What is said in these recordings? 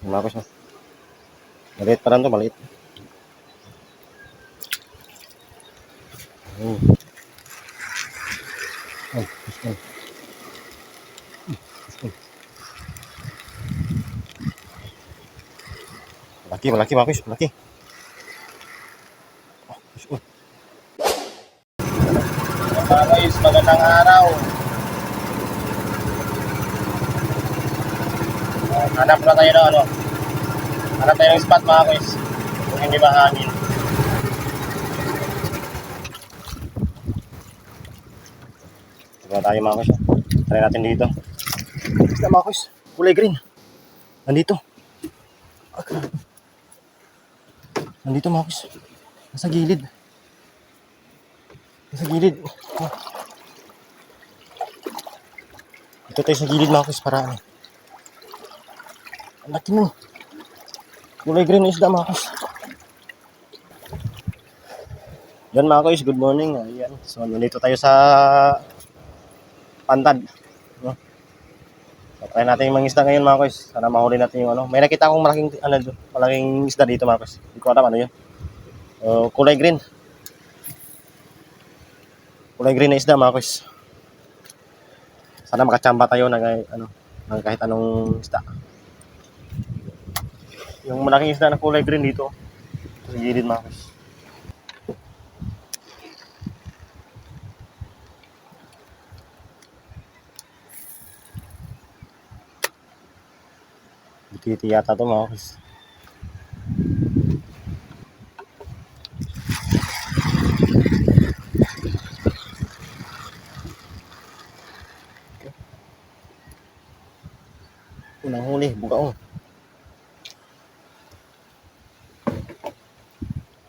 Marcos na. Maliit pa rin to, maliit. Ay, ay. Malaki, Marcos, malaki. Mga guys, magandang araw. Hanap na tayo ng ano. Hanap tayo ng spot mga guys. Kung hindi mahangin. Tignan tayo mga guys. Try natin dito. Isda mga guys. Kulay green. Nandito. Nandito mga guys. Nasa gilid. Nasa gilid. Dito tayo sa gilid mga guys para ano. Ang laki nun. Kulay green na isda mga guys. Yan mga guys, good morning. Ayan. So nandito tayo sa Pantad. No? So, try natin yung mga isda ngayon mga guys. Sana mahuli natin yung ano. May nakita akong malaking isda dito mga guys. Hindi ko alam ano yun. Kulay green. Kulay green na isda mga guys. Sana makachamba tayo ng kahit anong isda. Yung malaking isda na kulay green dito. Sa gilid mga guys. Titi yata to mga guys. Unang huli, bugaong.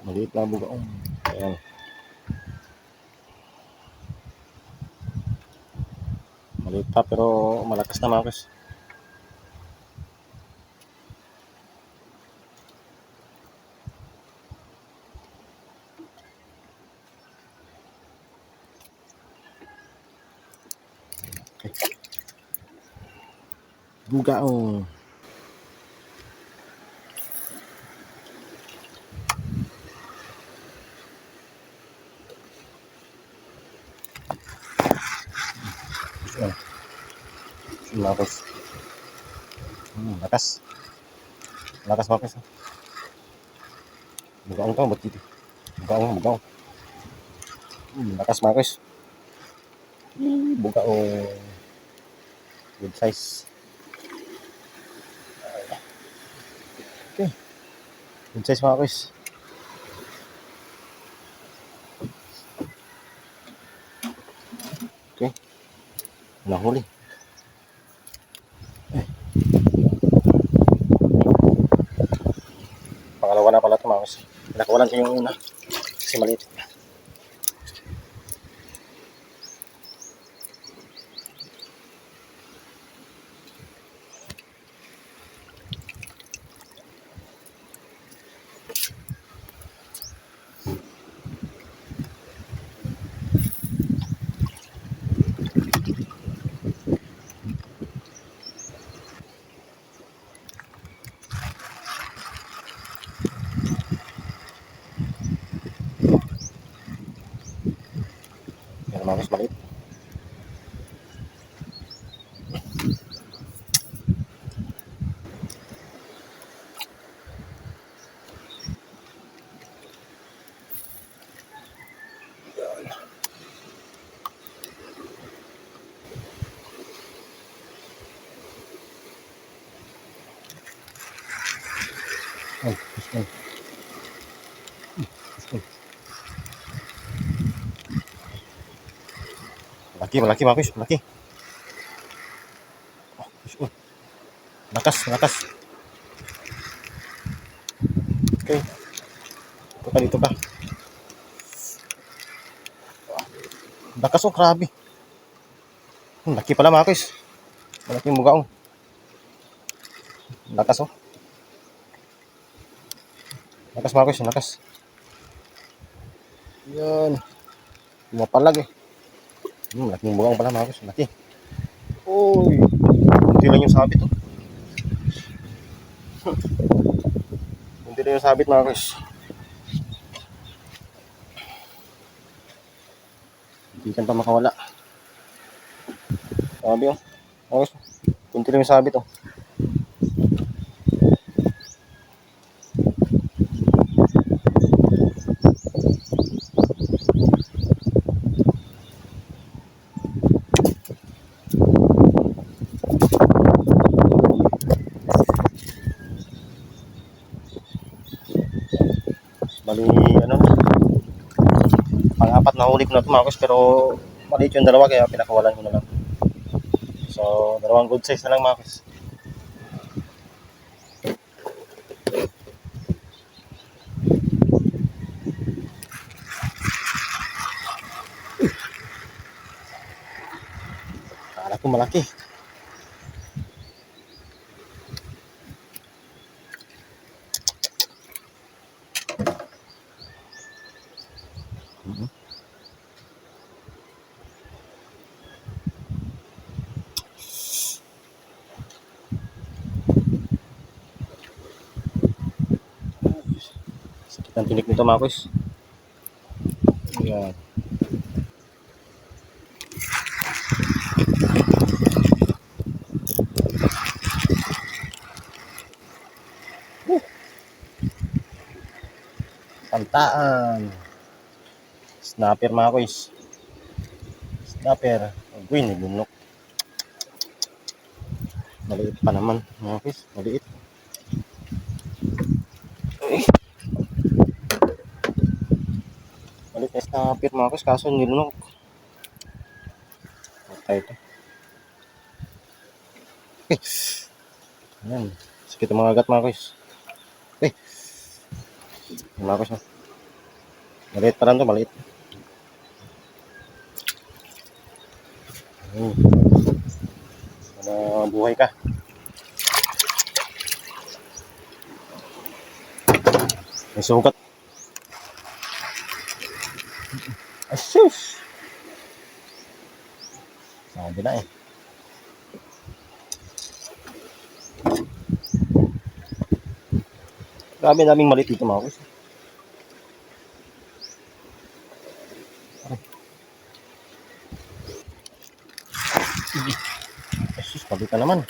Maliit na bugaong. Ayan. Maliit pa pero malakas na mga guys. Bugaong. Lakas. Lakas. Lakas bagus. Bugaong to, ba't dito? Bugaong. Lakas bagus. Bugaong. Good size. Okay. Good size mga guys. Okay. Nahuli. Pangalawa na pala ito mga guys. Nakawalan ko yung una. Kasi maliit. Yan mga guys, maliit. Ay. Malaki mga guys, malaki. Lakas. Okay. Dito ka. Lakas oh, grabe. Laki pala mga guys. Malaking bugaong. Lakas oh. Lakas mga guys, lakas. Yan. Lumapalag eh. Laking bugaong pala mga guys, laki. Uy. Hindi lang yung sabit oh. Hindi rin yung sabit mga guys. Hindi kan pa makawala. Sabi oh. Mga guys. Kunti rin yung sabit oh. Bali, ano, pang-apat na huli ko na ito mga guys, pero maliit yung dalawa kaya pinakawalan ko na lang. So, dalawang good size na lang mga guys. Kala ko malaki. Sakit ang tinik nito mga guys. Ayan. Santaan. Snapper mga guys. Snapper. Uy, nilunok. Maliit pa naman mga guys. Maliit. Maliit na snapper mga guys. Kaso nilunok. Patay ito. Ayan. Sakit ang mga agat mga guys. Mga guys. Maliit pa lang ito. Maliit. Buhay ka. May sugat. Asus! Sabi na eh. Grabe naming maliit dito mga guys. Asus, pagod ka naman.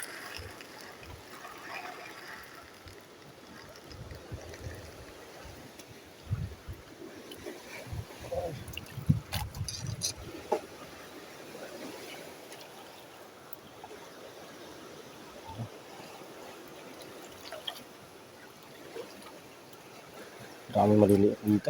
Daming maliliit dito.